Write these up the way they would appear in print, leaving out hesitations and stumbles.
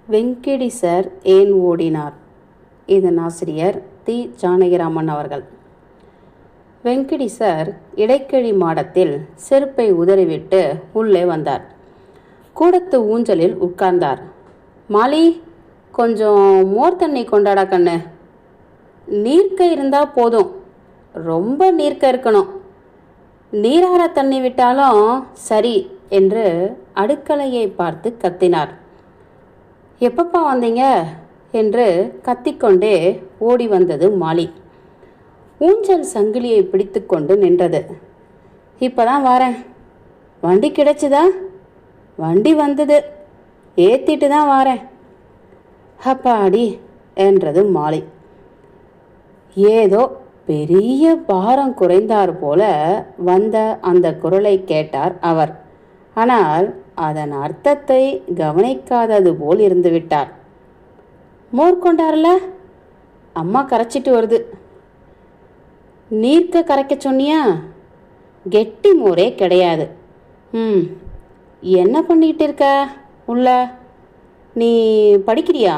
Venkadi sir ஏன் ஓடினார்? இதன் ஆசிரியர் தி. ஜானகிராமன் அவர்கள். வெங்கடி சார் இடைக்கழி மாடத்தில் செருப்பை உதறிவிட்டு உள்ளே வந்தார். கூடத்து ஊஞ்சலில் உட்கார்ந்தார். மாலி, கொஞ்சம் மோர் தண்ணி கொண்டாடா கண்ணு. நீர்க்க இருந்தால் போதும், ரொம்ப நீர்க்க இருக்கணும். நீரார தண்ணி விட்டாலும் சரி என்று அடுக்கலையை பார்த்து கத்தினார். எப்பப்பா வந்தீங்க என்று கத்திக்கொண்டே ஓடி வந்தது மாலி. ஊஞ்சல் சங்கிலியை பிடித்து கொண்டு நின்றது. இப்போதான் வரேன். வண்டி கிடைச்சிதா? வண்டி வந்தது, ஏற்றிட்டு தான் வரேன். அப்பாடி என்றது மாலி. ஏதோ பெரிய பாரம் குறைந்தார் போல வந்த அந்த குரலை கேட்டார் அவர். ஆனால் அதன் அர்த்தத்தை கவனிக்காதது போல் இருந்து விட்டார். மோர் கொண்டார்ல, அம்மா கரைச்சிட்டு வருது. நீர்க்க கரைக்க சொன்னியா? கெட்டி மோரே கிடையாது. என்ன பண்ணிகிட்டு இருக்க உள்ள? நீ படிக்கிறியா?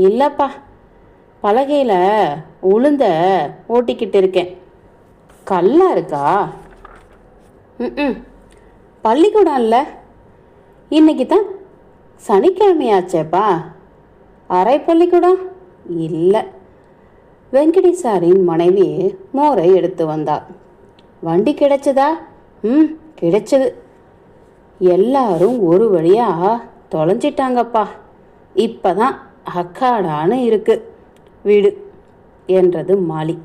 இல்லைப்பா, பலகையில் உளுந்த ஓட்டிக்கிட்டு இருக்கேன். கல்லா இருக்கா? பள்ளிக்கூடம் இல்லை, இன்னைக்கு தான் சனிக்கிழமையாச்சேப்பா. அரை பள்ளிக்கூடம் இல்லை. வெங்கடி சாரின் மனைவி மோரை எடுத்து வந்தாள். வண்டி கிடைச்சதா? கிடைச்சது. எல்லாரும் ஒரு வழியாக தொலைஞ்சிட்டாங்கப்பா. இப்போதான் அக்காடான்னு இருக்கு வீடு என்றது மாலி.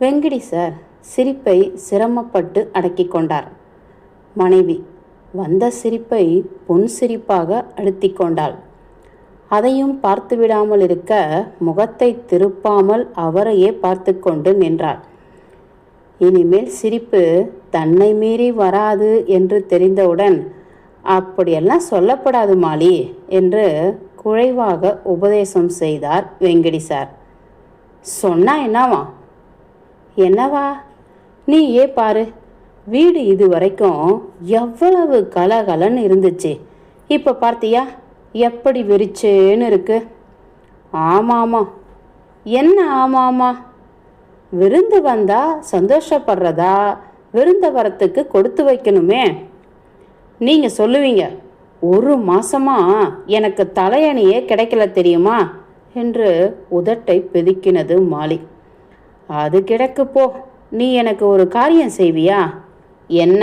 வெங்கடி சார் சிரிப்பை சிரமப்பட்டு அடக்கி கொண்டார். மனைவி வந்த சிரிப்பை பொன் சிரிப்பாக அழுத்தி கொண்டாள். அதையும் பார்த்து விடாமல் இருக்க முகத்தை திருப்பாமல் அவரையே பார்த்து கொண்டு நின்றாள். இனிமேல் சிரிப்பு தன்னை மீறி வராது என்று தெரிந்தவுடன், அப்படியெல்லாம் சொல்லப்படாது மாலி என்று குழைவாக உபதேசம் செய்தார் வெங்கடி சார். சொன்னா என்னவா? என்னவா? நீயே பாரு, வீடு இது வரைக்கும் எவ்வளவு கலகலன்னு இருந்துச்சு. இப்போ பார்த்தியா எப்படி வெறிச்சேன்னு இருக்கு? ஆமாமா. என்ன ஆமாமா? விருந்து வந்தா சந்தோஷப்படுறதா, விருந்த வரத்துக்கு கொடுத்து வைக்கணுமே. நீங்கள் சொல்லுவீங்க, ஒரு மாசமா எனக்கு தலையணியே கிடைக்கல தெரியுமா என்று உதட்டை பிதுக்கினது மாலி. அது கிடக்கு போ. நீ எனக்கு ஒரு காரியம் செய்வியா? என்ன?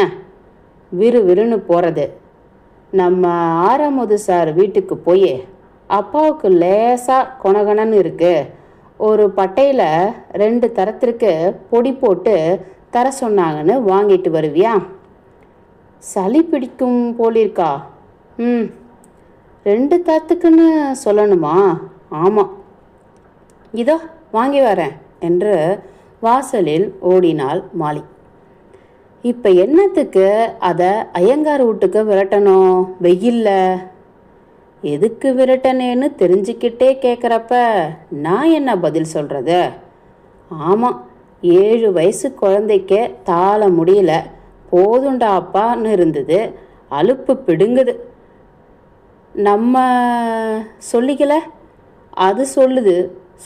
விறுவிறுன்னு போகிறது. நம்ம ஆறாமுது சார் வீட்டுக்கு போய் அப்பாவுக்கு லேசாக கொணகணன்னு இருக்கு, ஒரு பட்டையில் 2 தரத்திற்கு பொடி போட்டு தர சொன்னாங்கன்னு வாங்கிட்டு வருவியா? சளி பிடிக்கும் போலிருக்கா? 2 தரத்துக்குன்னு சொல்லணுமா? ஆமாம், இதோ வாங்கி வரேன் என்று வாசலில் ஓடினாள் மாலி. இப்போ என்னத்துக்கு அதை ஐயங்கார் வீட்டுக்கு விரட்டணும் வெயில்ல? எதுக்கு விரட்டனேன்னு தெரிஞ்சுக்கிட்டே கேட்குறப்ப நான் என்ன பதில் சொல்கிறது? ஆமாம், 7 வயசு குழந்தைக்கே தாள முடியல, போதுண்டாப்பான்னு இருந்தது, அலுப்பு பிடுங்குது. நம்ம சொல்லிக்கல, அது சொல்லுது,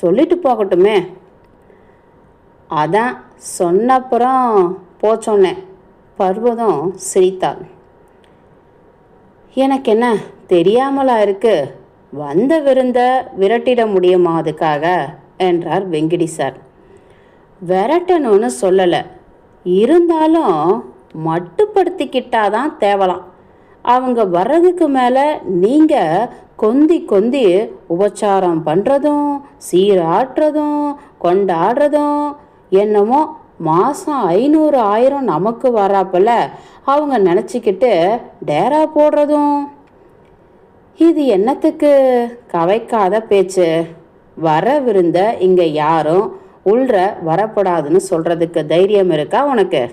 சொல்லிட்டு போகட்டுமே. அதான் சொன்னப்புறம் போச்சோன்னே. பர்வதம் சிரித்தாள். எனக்கு என்ன தெரியாமலா இருக்கு? வந்த விருந்த விரட்டிட முடியுமா அதுக்காக என்றார் வெங்கடி சார். விரட்டணும்னு சொல்லலை, இருந்தாலும் மட்டுப்படுத்திக்கிட்டாதான் தேவலாம். அவங்க வர்றதுக்கு மேலே நீங்கள் கொந்தி கொந்தி உபச்சாரம் பண்ணுறதும் சீராட்டுறதும் கொண்டாடுறதும், என்னமோ மாதம் 500 1000 நமக்கு வராப்பில் அவங்க நினச்சிக்கிட்டு டேரா போடுறதும். இது என்னத்துக்கு கவைக்காத பேச்சு? வர விருந்த இங்கே யாரும் உள்ற வரப்படாதுன்னு சொல்கிறதுக்கு தைரியம் இருக்கா உனக்கு?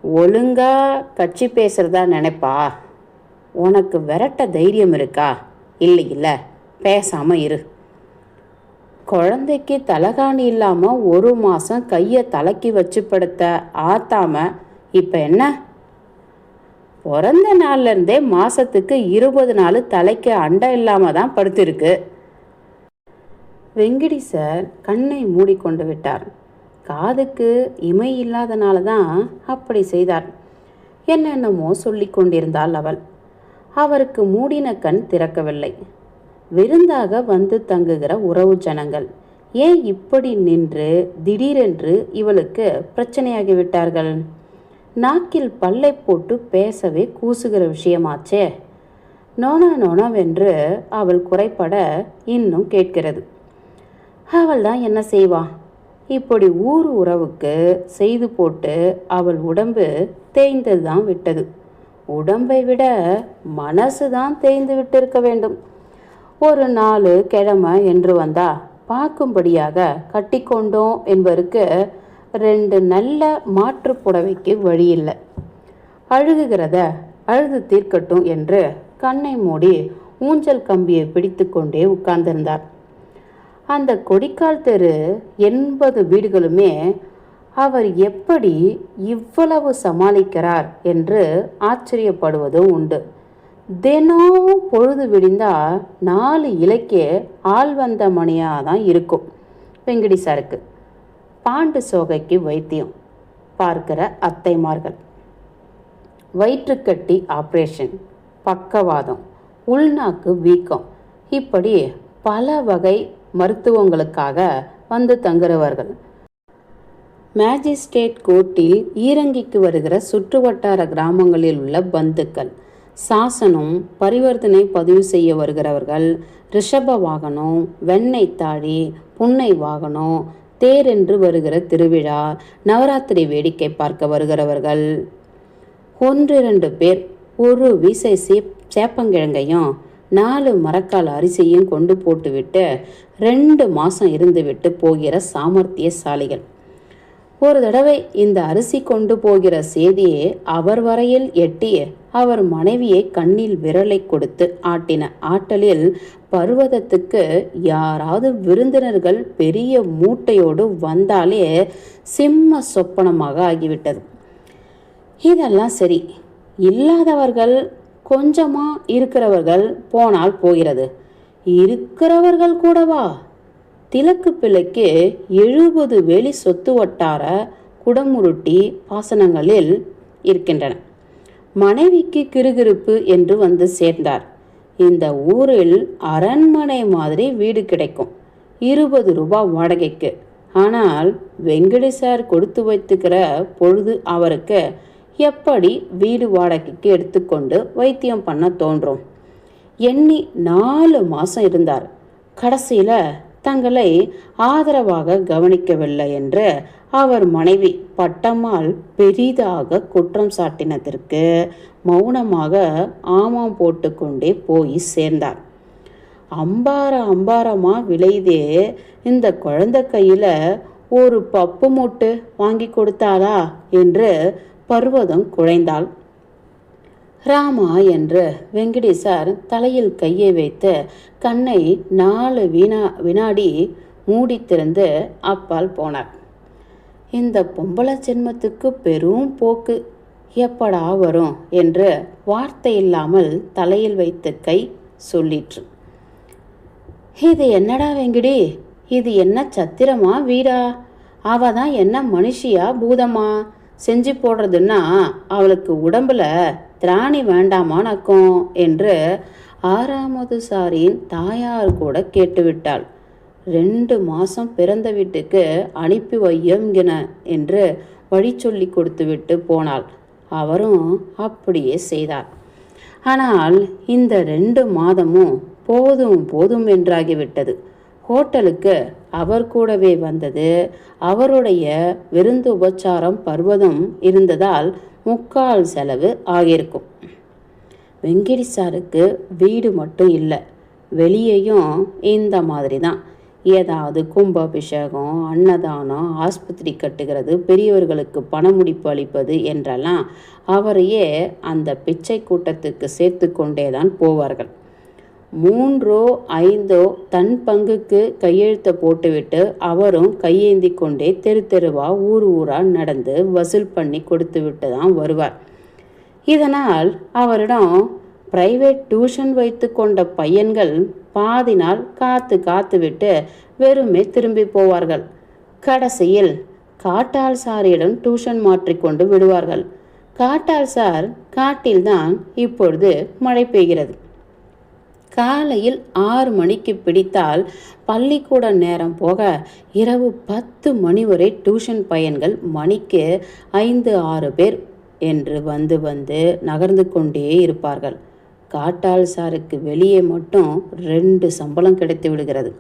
ஒழுங்கா கட்சி பேசுகிறதா நினைப்பா? உனக்கு விரட்ட தைரியம் இருக்கா? இல்லை, பேசாமல் இரு. குழந்தைக்கு தலகாணி இல்லாமல் 1 மாதம் கையை தலைக்கி வச்சு படுத்த ஆத்தாம இப்போ என்ன? பிறந்த நாள்லேருந்தே மாதத்துக்கு 20 நாள் தலைக்கு அண்டை இல்லாமல் தான் படுத்திருக்கு. வெங்கடி சார் கண்ணை மூடிக்கொண்டு விட்டார். காதுக்கு இமை இல்லாதனால தான் அப்படி செய்தார். என்னென்னமோ சொல்லி கொண்டிருந்தாள் அவள். அவருக்கு மூடின கண் திறக்கவில்லை. விருந்தாக வந்து தங்குகிற உறவு ஜனங்கள் ஏன் இப்படி நின்று திடீரென்று இவளுக்கு பிரச்சனையாகிவிட்டார்கள்? நாக்கில் பல்லை போட்டு பேசவே கூசுகிற விஷயமாச்சே. நோனா நோனாவென்று அவள் குறைப்பட இன்னும் கேட்கிறது. அவள் தான் என்ன செய்வா? இப்படி ஊர் உறவுக்கு செய்து போட்டு அவள் உடம்பு தேய்ந்தது தான் விட்டது. உடம்பை விட மனசு தான் தேய்ந்து விட்டிருக்க வேண்டும். ஒரு 4 கிழமை என்று வந்தா பார்க்கும்படியாக கட்டிக்கொண்டோம் என்பதற்கு 2 நல்ல மாற்று புடவைக்கு வழியில்லை. அழுகுகிறத அழுது தீர்க்கட்டும் என்று கண்ணை மூடி ஊஞ்சல் கம்பியை பிடித்து கொண்டே உட்கார்ந்திருந்தார். அந்த கொடிக்கால் தெரு 80 வீடுகளுமே அவர் எப்படி இவ்வளவு சமாளிக்கிறார் என்று ஆச்சரியப்படுவதும் உண்டு. தினம் பொழுது விடிந்தா 4 இலைக்கே ஆள் வந்த மணியாக தான் இருக்கும். வெங்கடி சாருக்கு பாண்டு சோகைக்கு வைத்தியம் பார்க்கிற அத்தைமார்கள், வயிற்றுக்கட்டி ஆப்ரேஷன், பக்கவாதம், உள்நாக்கு வீக்கம், இப்படி பல வகை மருத்துவங்களுக்காக வந்து தங்குறவர்கள், மேஜிஸ்ட்ரேட் கோர்ட்டில் ஈரங்கிக்கு வருகிற சுற்றுவட்டார கிராமங்களில் உள்ள பந்துக்கள், சாசனம் பரிவர்த்தனை பதிவு செய்ய வருகிறவர்கள், ரிஷப வாகனம், வெண்ணெய் தாழி, புன்னை வாகனம், தேரென்று வருகிற திருவிழா, நவராத்திரி வேடிக்கை பார்க்க வருகிறவர்கள், 1-2 பேர் ஒரு வீசை சேப்பங்கிழங்கையும் 4 மரக்கால் அரிசியும் கொண்டு போட்டுவிட்டு 2 மாதம் இருந்துவிட்டு போகிற சாமர்த்தியசாலிகள். ஒரு தடவை இந்த அரிசி கொண்டு போகிற செய்தியை அவர் வரையில் எட்டி அவர் மனைவியை கண்ணில் விரலை கொடுத்து ஆட்டின ஆட்டலில் பர்வதத்துக்கு யாராவது விருந்தினர்கள் பெரிய மூட்டையோடு வந்தாலே சிம்ம சொப்பனமாக ஆகிவிட்டது. இதெல்லாம் சரி, இல்லாதவர்கள் கொஞ்சமாக இருக்கிறவர்கள் போனால் போகிறது. இருக்கிறவர்கள் கூடவா? திலக்கு பிள்ளைக்கு 70 வேலி சொத்து வட்டார குடமுருட்டி பாசனங்களில் இருக்கின்றன. மனைவிக்கு கிறுகிறுப்பு என்று வந்து சேர்ந்தார். இந்த ஊரில் அரண்மனை மாதிரி வீடு கிடைக்கும், 20 ரூபாய் வாடகைக்கு. ஆனால் வெங்கடி சார் கொடுத்து வைத்துக்கிற பொழுது அவருக்கு எப்படி வீடு வாடகைக்கு எடுத்துக்கொண்டு வைத்தியம் பண்ண தோன்றும்? எண்ணி 4 மாதம் இருந்தார். கடைசியில் தங்களை ஆதரவாக கவனிக்கவில்லை என்று அவர் மனைவி பட்டம்மாள் பெரிதாக குற்றம் சாட்டினதற்கு மௌனமாக ஆமாம் போட்டுக்கொண்டே போய் சேர்ந்தார். அம்பாரமாக விளைதே இந்த குழந்தை கையில் ஒரு பப்பு மூட்டு வாங்கி கொடுத்தாளா என்று பர்வதம் குழைந்தாள். ராமா என்று வெங்கடேசார் தலையில் கையை வைத்து கண்ணை 4 வினாடி மூடி திறந்து அப்பால் போனார். இந்த பொம்பளை ஜென்மத்துக்கு பெரும் போக்கு எப்படா வரும் என்று வார்த்தை இல்லாமல் தலையில் வைத்த கை சொல்லிற்று. இது என்னடா வெங்கடி, இது என்ன சத்திரமா வீடா? அவ தான் என்ன மனுஷியா பூதமா? செஞ்சு போடுறதுன்னா அவளுக்கு உடம்புல திராணி வேண்டாமானக்கும் என்று 6வது சாரியின் தாயார் கூட கேட்டுவிட்டாள். 2 மாதம் பிறந்த வீட்டுக்கு அனுப்பி வையுங்கின என்று வழி சொல்லி கொடுத்து விட்டு போனாள். அவரும் அப்படியே செய்தார். ஆனால் இந்த 2 மாதமும் போதும் போதும் என்றாகிவிட்டது. ஹோட்டலுக்கு அவர் கூடவே வந்தது. அவருடைய விருந்து உபச்சாரம் பர்வதம் இருந்ததால் 3/4 செலவு ஆகியிருக்கும். வெங்கடி சாருக்கு வீடு மட்டும் இல்லை, வெளியேயும் இந்த மாதிரி தான். ஏதாவது கும்பாபிஷேகம், அன்னதானம், ஆஸ்பத்திரி கட்டுகிறது, பெரியவர்களுக்கு பணமுடிப்பு அளிப்பது என்றெல்லாம் அவரையே அந்த பிச்சை கூட்டத்துக்கு சேர்த்து கொண்டே தான் போவார்கள். 3 5 தன் பங்குக்கு கையெழுத்தை போட்டுவிட்டு அவரும் கையேந்தி கொண்டே தெரு தெருவா ஊர் ஊரா நடந்து வசூல் பண்ணி கொடுத்து விட்டு தான் வருவார். இதனால் அவரிடம் பிரைவேட் டியூஷன் வைத்து கொண்ட பையன்கள் பாதி நாள் காத்து காத்து விட்டு வெறுமே திரும்பி போவார்கள். கடைசியில் காட்டாள் சாரியிடம் டியூஷன் மாற்றிக்கொண்டு விடுவார்கள். காட்டாள் சார் காட்டில்தான் இப்பொழுது மழை பெய்கிறது. காலையில் 6 மணிக்கு பிடித்தால் பள்ளிக்கூட நேரம் போக இரவு 10 மணி வரை டியூஷன் பையன்கள் மணிக்கு 5-6 பேர் என்று வந்து வந்து நகர்ந்து கொண்டே இருப்பார்கள். காட்டாள் சாருக்கு வெளியே மட்டும் 2 சம்பளம் கிடைத்து விடுகிறது.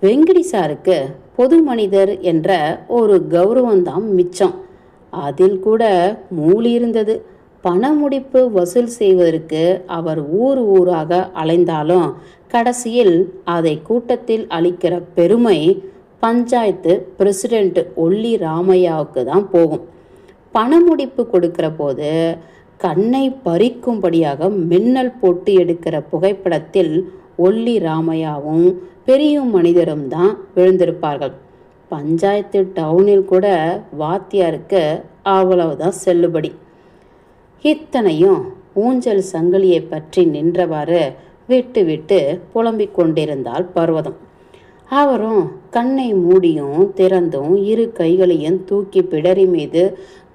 வெங்கடி சாருக்கு பொது மனிதர் என்ற ஒரு கௌரவம்தான் மிச்சம். அதில் கூட மூலி இருந்தது. பண முடிப்பு வசூல் செய்வதற்கு அவர் ஊர் ஊராக அலைந்தாலும் கடைசியில் அதை கூட்டத்தில் அளிக்கிற பெருமை பஞ்சாயத்து பிரசிடென்ட் ஒல்லி ராமையாவுக்கு தான் போகும். பண முடிப்பு கொடுக்கிற போது கண்ணை பறிக்கும்படியாக மின்னல் போட்டு எடுக்கிற புகைப்படத்தில் ஒல்லி ராமையாவும் பெரிய மனிதரும் தான் விழுந்திருப்பார்கள். பஞ்சாயத்து டவுனில் கூட வாத்தியாருக்கு அவ்வளவுதான் செல்லுபடி. இத்தனையும் ஊஞ்சல் சங்கிலியை பற்றி நின்றவாறு விட்டு விட்டு புலம்பிக் கொண்டிருந்தாள் பர்வதம். அவரும் கண்ணை மூடியும் திறந்தும் 2 கைகளையும் தூக்கி பிடரி மீது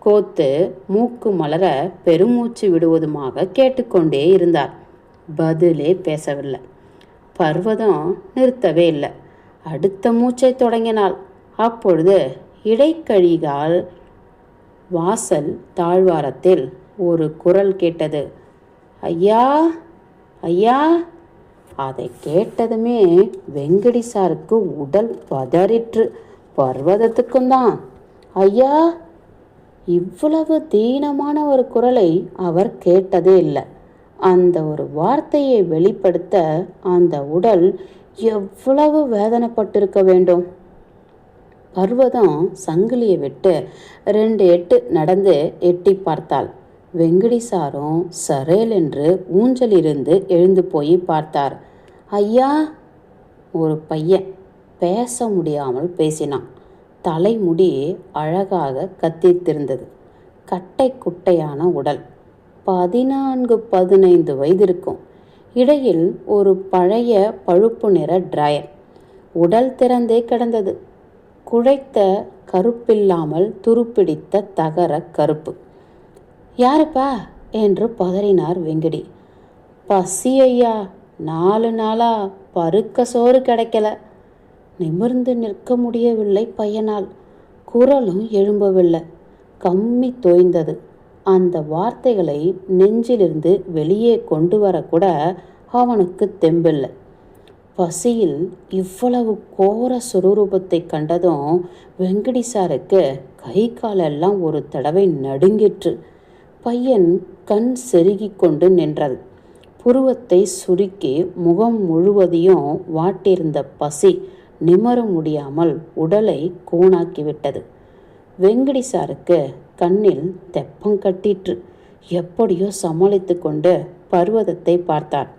கோத்து மூக்கு மலர பெருமூச்சு விடுவதுமாக கேட்டுக்கொண்டே இருந்தார். பதிலே பேசவில்லை. பர்வதம் நிறுத்தவே இல்லை. அடுத்த மூச்சை தொடங்கினாள். அப்பொழுது இடைக்கழிகால் வாசல் தாழ்வாரத்தில் ஒரு குரல் கேட்டது. ஐயா, ஐயா! அதை கேட்டதுமே வெங்கடி சாருக்கு உடல் பதறிற்று. பர்வதத்துக்கும் தான். ஐயா! இவ்வளவு தீனமான ஒரு குரலை அவர் கேட்டதே இல்லை. அந்த ஒரு வார்த்தையை வெளிப்படுத்த அந்த உடல் எவ்வளவு வேதனைப்பட்டிருக்க வேண்டும். பர்வதம் சங்கிலியை விட்டு 2 எட்டு நடந்து எட்டி பார்த்தாள். வெங்கடி சாரும் சரேல் என்று ஊஞ்சலிருந்து எழுந்து போய் பார்த்தார். ஐயா! ஒரு பையன் பேச முடியாமல் பேசினான். தலைமுடி அழகாக கத்தித்திருந்தது. கட்டை குட்டையான உடல். 14-15 வயது இருக்கும். இடையில் ஒரு பழைய பழுப்பு நிற டிராயர். உடல் திறந்தே கிடந்தது. குழைத்த கருப்பில்லாமல் துருப்பிடித்த தகர கருப்பு. யாருப்பா என்று பதறினார் வெங்கடி. பசி ஐயா, 4 நாளா பருக்க சோறு கிடைக்கல. நிமிர்ந்து நிற்க முடியவில்லை பையனால். குரலும் எழும்பவில்லை. கம்மி தோய்ந்தது. அந்த வார்த்தைகளை நெஞ்சிலிருந்து வெளியே கொண்டு வரக்கூட அவனுக்கு தெம்பில்லை. பசியில் இவ்வளவு கோர சுரூபத்தை கண்டதும் வெங்கடி சாருக்கு கை காலெல்லாம் ஒரு தடவை நடுங்கிற்று. பையன் கண் செருகி கொண்டு நின்றது. புருவத்தை சுருக்கி முகம் முழுவதையும் வாட்டியிருந்த பசி நிமர முடியாமல் உடலை கூணாக்கிவிட்டது. வெங்கடி சாருக்கு கண்ணில் தெப்பம் கட்டிற்று. எப்படியோ சமாளித்து கொண்டு பர்வதத்தை பார்த்தார்.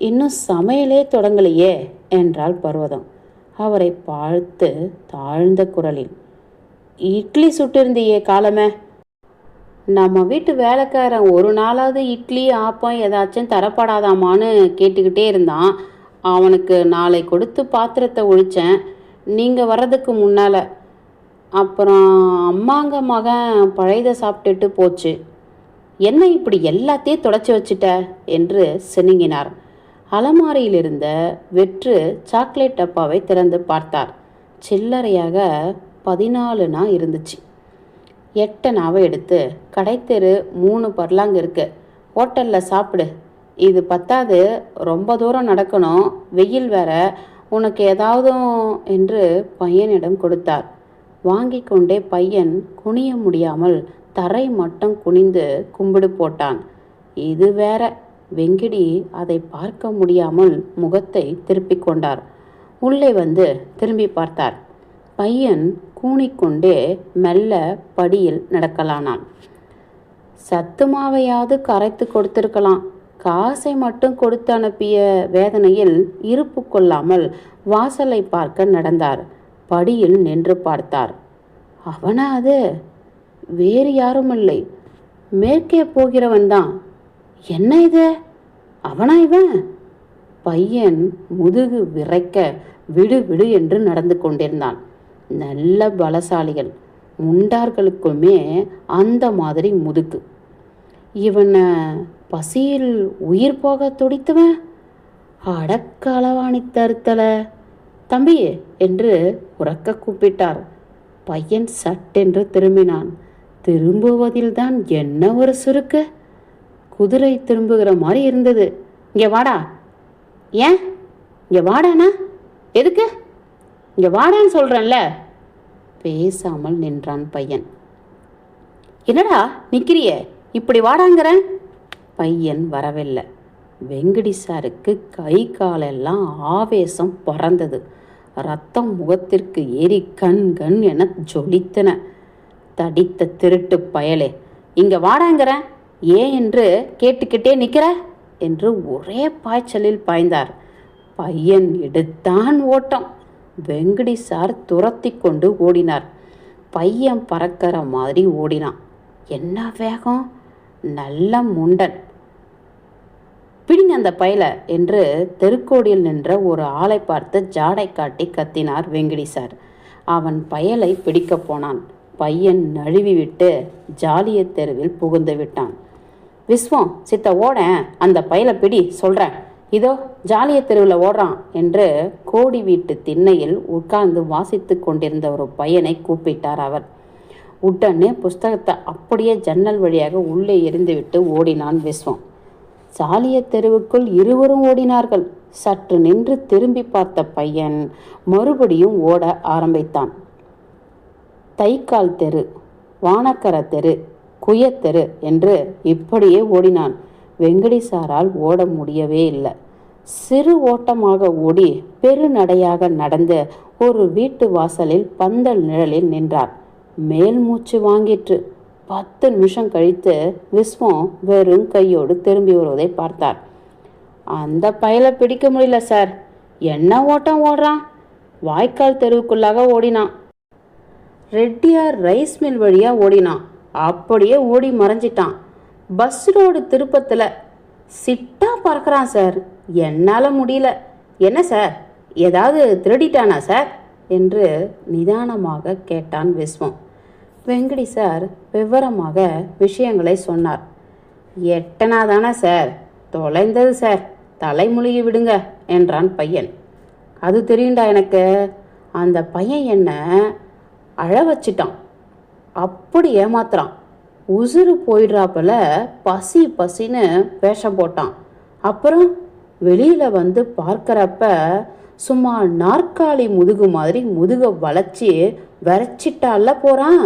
இன்னும் சமையலே தொடங்கலையே என்றாள் பர்வதம். அவரை பார்த்து தாழ்ந்த குரலில், இட்லி சுட்டிருந்தியே காலமே. நம்ம வீட்டு வேலைக்காரன் ஒரு நாளாவது இட்லி ஆப்பம் ஏதாச்சும் தரப்படாதாமான்னு கேட்டுக்கிட்டே இருந்தான். அவனுக்கு நாளை கொடுத்து பாத்திரத்தை ஒழிச்சேன் நீங்கள் வர்றதுக்கு முன்னால். அப்புறம் அம்மாங்க மகன் பழையதை சாப்பிட்டுட்டு போச்சு. என்ன இப்படி எல்லாத்தையும் தொடச்சி வச்சிட்ட என்று சினுங்கினார். அலமாரியில் இருந்த வெற்று சாக்லேட் டப்பாவை திறந்து பார்த்தார். சில்லறையாக 14 இருந்துச்சு. 8 எடுத்து கடைத்தெரு 3 பர்லாங்க இருக்கு, ஹோட்டலில் சாப்பிடு. இது பத்தாது, ரொம்ப தூரம் நடக்கணும், வெயில் வேற, உனக்கு ஏதாவதும் என்று பையனிடம் கொடுத்தார். வாங்கி கொண்டே பையன் குனிய முடியாமல் தரை மட்டம் குனிந்து கும்பிடு போட்டான். இது வேற. வெங்கடி அதை பார்க்க முடியாமல் முகத்தை திருப்பிக் கொண்டார். உள்ளே வந்து திரும்பி பார்த்தார். பையன் கூனிக்கொண்டே மெல்ல படியில் நடக்கலானான். சத்து மாவையாவது கரைத்து கொடுத்திருக்கலாம். காசை மட்டும் கொடுத்து அனுப்பிய வேதனையில் இருப்பு கொள்ளாமல் வாசலை பார்க்க நடந்தார். படியில் நின்று பார்த்தார். அவனா அது? வேறு யாரும் இல்லை. மேற்கே போகிறவன் தான். என்ன இது, அவனா இவன்? பையன் முதுகு விரைக்க விடு விடு என்று நடந்து கொண்டிருந்தான். நல்ல பலசாலிகள், முண்டார்களுக்குமே அந்த மாதிரி முதுகு. இவனை பசியில் உயிர் போக துடித்துவன். அடக்களவாணி தருத்தல தம்பி என்று உறக்க கூப்பிட்டார். பையன் சட்டென்று திரும்பினான். திரும்புவதில்தான் என்ன ஒரு சுருக்கு! குதிரை திரும்புகிற மாதிரி இருந்தது. இங்கே வாடா. ஏன் இங்கே வாடானா? எதுக்கு? இங்கே வாடான்னு சொல்கிறேன்ல. பேசாமல் நின்றான் பையன். என்னடா நிற்கிறிய, இப்படி வாடாங்கிறேன். பையன் வரவில்லை. வெங்கடி சாருக்கு கை காலெல்லாம் ஆவேசம் பறந்தது. ரத்தம் முகத்திற்கு ஏறி கண் கண் என ஜொலித்தன. தடித்த திருட்டு பயலே, இங்கே வாடாங்கிறேன், ஏன் என்று கேட்டுக்கிட்டே நிற்கிற என்று ஒரே பாய்ச்சலில் பாய்ந்தார். பையன் எடுத்தான் ஓட்டம். வெங்கடி சார் துரத்தி கொண்டு ஓடினார். பையன் பறக்கிற மாதிரி ஓடினான். என்ன வேகம்! நல்ல முண்டன். பிடிங்க அந்த பயல என்று தெருக்கோடியில் நின்ற ஒரு ஆளை பார்த்து ஜாடை காட்டி கத்தினார் வெங்கடி சார். அவன் பயலை பிடிக்க போனான். பையன் நழுவி விட்டு ஜாலிய தெருவில் புகுந்து விட்டான். விஸ்வம், சித்த ஓட அந்த பயலை பிடி சொல்கிறேன், இதோ ஜாலிய தெருவில் ஓடுறான் என்று கோடி வீட்டு திண்ணையில் உட்கார்ந்து வாசித்து கொண்டிருந்த ஒரு பையனை கூப்பிட்டார் அவர். உடனே புஸ்தகத்தை அப்படியே ஜன்னல் வழியாக உள்ளே எறிந்துவிட்டு ஓடினான் விஸ்வம். ஜாலிய தெருவுக்குள் இருவரும் ஓடினார்கள். சற்று நின்று திரும்பி பார்த்த பையன் மறுபடியும் ஓட ஆரம்பித்தான். தைக்கால் தெரு, வானக்கர தெரு, குயத்தெரு என்று இப்படியே ஓடினான். வெங்கடி சாரால் ஓட முடியவே இல்லை. சிறு ஓட்டமாக ஓடி பெருநடையாக நடந்து ஒரு வீட்டு வாசலில் பந்தல் நிழலில் நின்றார். மேல் மூச்சு வாங்கிற்று. 10 நிமிஷம் கழித்து விஸ்வம் வெறும் கையோடு திரும்பி வருவதை பார்த்தார். அந்த பயலை பிடிக்க முடியல சார். என்ன ஓட்டம் ஓடுறான்! வாய்க்கால் தெருவுக்குள்ளாக ஓடினான். ரெட்டியார் ரைஸ் மில் வழியாக ஓடினான். அப்படியே ஓடி மறைஞ்சிட்டான். பஸ் ரோடு திருப்பத்தில் சிட்டா பறக்கிறான் சார். என்னால் முடியல. என்ன சார், ஏதாவது திருடிட்டானா சார் என்று நிதானமாக கேட்டான் விஸ்வம். வெங்கடி சார் விவரமாக விஷயங்களை சொன்னார். எட்டனாதானே சார், தொலைந்தது சார், தலைமுழுகி விடுங்க என்றான் பையன். அது தெரியுண்டா எனக்கு. அந்த பையன் என்ன அழ வச்சிட்டான். அப்படி ஏமாத்துறான். உசுறு போயிடுறாப்புல பசி பசின்னு வேஷம் போட்டான். அப்புறம் வெளியில் வந்து பார்க்குறப்ப சும்மா நாற்காலி முதுகு மாதிரி முதுகை வளைச்சி வரைச்சிட்டால போகிறான்.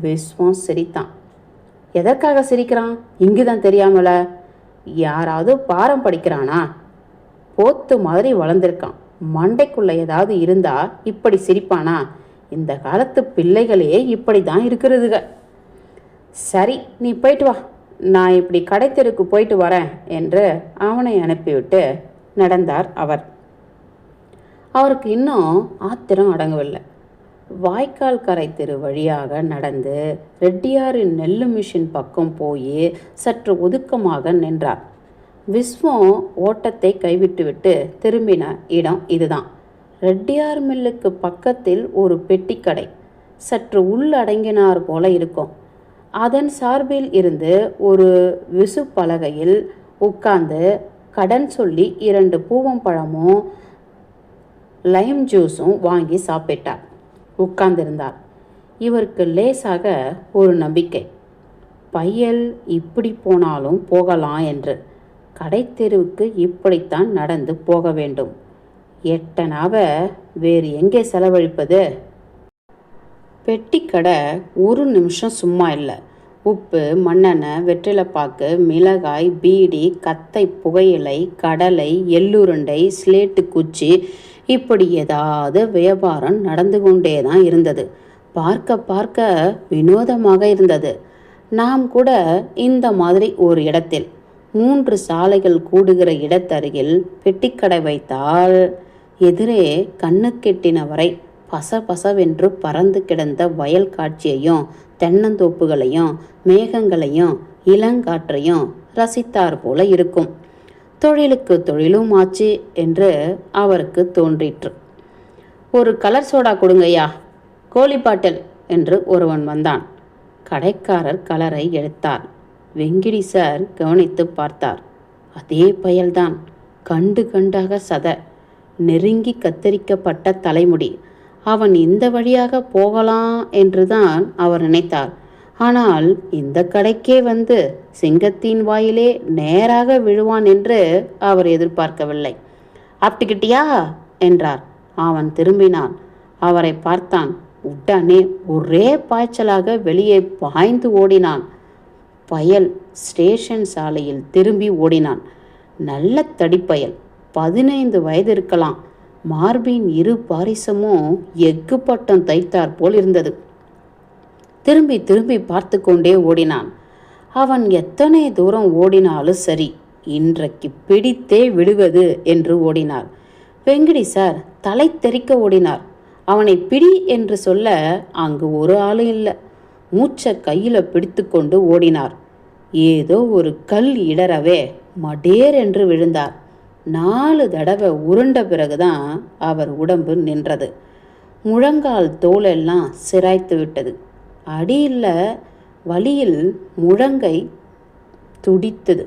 விஸ்வம் சிரித்தான். எதற்காக சிரிக்கிறான் இங்குதான் தெரியாமல? யாராவது பாரம் படிக்கிறானா? போத்து மாதிரி வளர்ந்துருக்கான். மண்டைக்குள்ள ஏதாவது இருந்தா இப்படி சிரிப்பானா? இந்த காலத்து பிள்ளைகளே இப்படி தான் இருக்கிறதுக. சரி, நீ போயிட்டு வா, நான் இப்படி கடைத்தெருக்கு போயிட்டு வரேன் என்று அவனை அனுப்பிவிட்டு நடந்தார் அவர். அவருக்கு இன்னும் ஆத்திரம் அடங்கவில்லை. வாய்க்கால் கரை தெரு வழியாக நடந்து ரெட்டியாரின் நெல்லு மிஷின் பக்கம் போய் சற்று ஒதுக்கமாக நின்றார். விஸ்வம் ஓட்டத்தை கைவிட்டுவிட்டு திரும்பின இடம் இதுதான். ரெட்டியார் மில்லுக்கு பக்கத்தில் ஒரு பெட்டிக்கடை. சற்று உள்ளடங்கினார் போல இருக்கும். அதன் சார்பில் இருந்து ஒரு விசு பலகையில் உட்கார்ந்து கடன் சொல்லி 2 பூவம்பழமும் லைம் ஜூஸும் வாங்கி சாப்பிட்டார். உட்கார்ந்திருந்தார். இவருக்கு லேசாக ஒரு நம்பிக்கை. பையல் இப்படி போனாலும் போகலாம் என்று. கடைத்தெருவுக்கு இப்படித்தான் நடந்து போக வேண்டும். எட்டனாவ வேறு எங்கே செலவழிப்பது? பெட்டிக்கடை ஒரு நிமிஷம் சும்மா இல்லை. உப்பு, மண்ணெண்ணெய், வெற்றிலைப்பாக்கு, மிளகாய், பீடி, கத்தை புகையிலை, கடலை, எள்ளுருண்டை, ஸ்லேட்டு குச்சி, இப்படி ஏதாவது வியாபாரம் நடந்து கொண்டே தான் இருந்தது. பார்க்க பார்க்க வினோதமாக இருந்தது. நாம் கூட இந்த மாதிரி ஒரு இடத்தில் 3 சாலைகள் கூடுகிற இடத்தருகில் பெட்டிக்கடை வைத்தால் எதிரே கண்ணு கெட்டின வரை பசபசவென்று பறந்து கிடந்த வயல் காட்சியையும் தென்னந்தோப்புகளையும் மேகங்களையும் இளங்காற்றையும் ரசித்தார் போல இருக்கும். தொழிலுக்கு தொழிலும் ஆச்சு என்று அவருக்கு தோன்றிற்று. ஒரு கலர் சோடா கொடுங்கய்யா, கோழி பாட்டல் என்று ஒருவன் வந்தான். கடைக்காரர் கலரை எடுத்தார். வெங்கிடி சார் கவனித்து பார்த்தார். அதே பயல்தான். கண்டு கண்டாக சத, நெருங்கி கத்தரிக்கப்பட்ட தலைமுடி. அவன் இந்த வழியாக போகலாம் என்றுதான் அவர் நினைத்தார். ஆனால் இந்த கடைக்கே வந்து சிங்கத்தின் வாயிலே நேராக விழுவான் என்று அவர் எதிர்பார்க்கவில்லை. அப்பட்டுக்கிட்டியா என்றார். அவன் திரும்பினான். அவரை பார்த்தான். உடனே ஒரே பாய்ச்சலாக வெளியே பாய்ந்து ஓடினான். பயல் ஸ்டேஷன் சாலையில் திரும்பி ஓடினான். நல்ல தடிப்பயல், 15 வயது இருக்கலாம். மார்பின் இரு பாரிசமும் எஃகு பட்டம் தைத்தார் போல் இருந்தது. திரும்பி திரும்பி பார்த்து கொண்டே ஓடினான். அவன் எத்தனை தூரம் ஓடினாலும் சரி, இன்றைக்கு பிடித்தே விடுவது என்று ஓடினார். வெங்கடி சார் தலை தெறிக்க ஓடினார். அவனை பிடி என்று சொல்ல அங்கு ஒரு ஆளும் இல்லை. மூச்சை கையில் பிடித்து கொண்டு ஓடினார். ஏதோ ஒரு கல் இடறவே மடேர் என்று விழுந்தார். 4 தடவை உருண்ட பிறகுதான் அவர் உடம்பு நின்றது. முழங்கால் தோலெல்லாம் சிராய்த்து விட்டது. அடியில் வலியில் முழங்கை துடித்தது.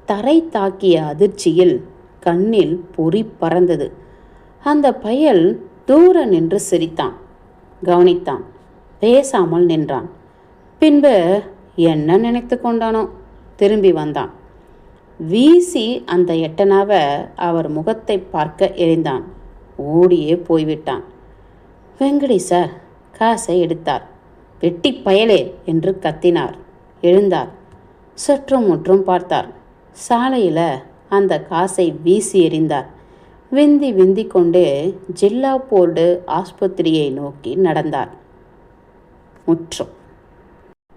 தரை தாக்கிய அதிர்ச்சியில் கண்ணில் பொறி பறந்தது. அந்த பயல் தூர நின்று சிரித்தான். கவனித்தான். பேசாமல் நின்றான். பின்பு என்ன நினைத்து கொண்டானோ திரும்பி வந்தான். வீசி அந்த எட்டனாவை அவர் முகத்தை பார்க்க எறிந்தான். ஓடியே போய்விட்டான். வெங்கடி சார் காசை எடுத்தார். வெட்டி பயலே என்று கத்தினார். எழுந்தார். சற்றும் முற்றும் பார்த்தார். சாலையில் அந்த காசை வீசி எறிந்தார். விந்தி விந்தி கொண்டே ஜில்லா போர்டு ஆஸ்பத்திரியை நோக்கி நடந்தார். முற்றும்.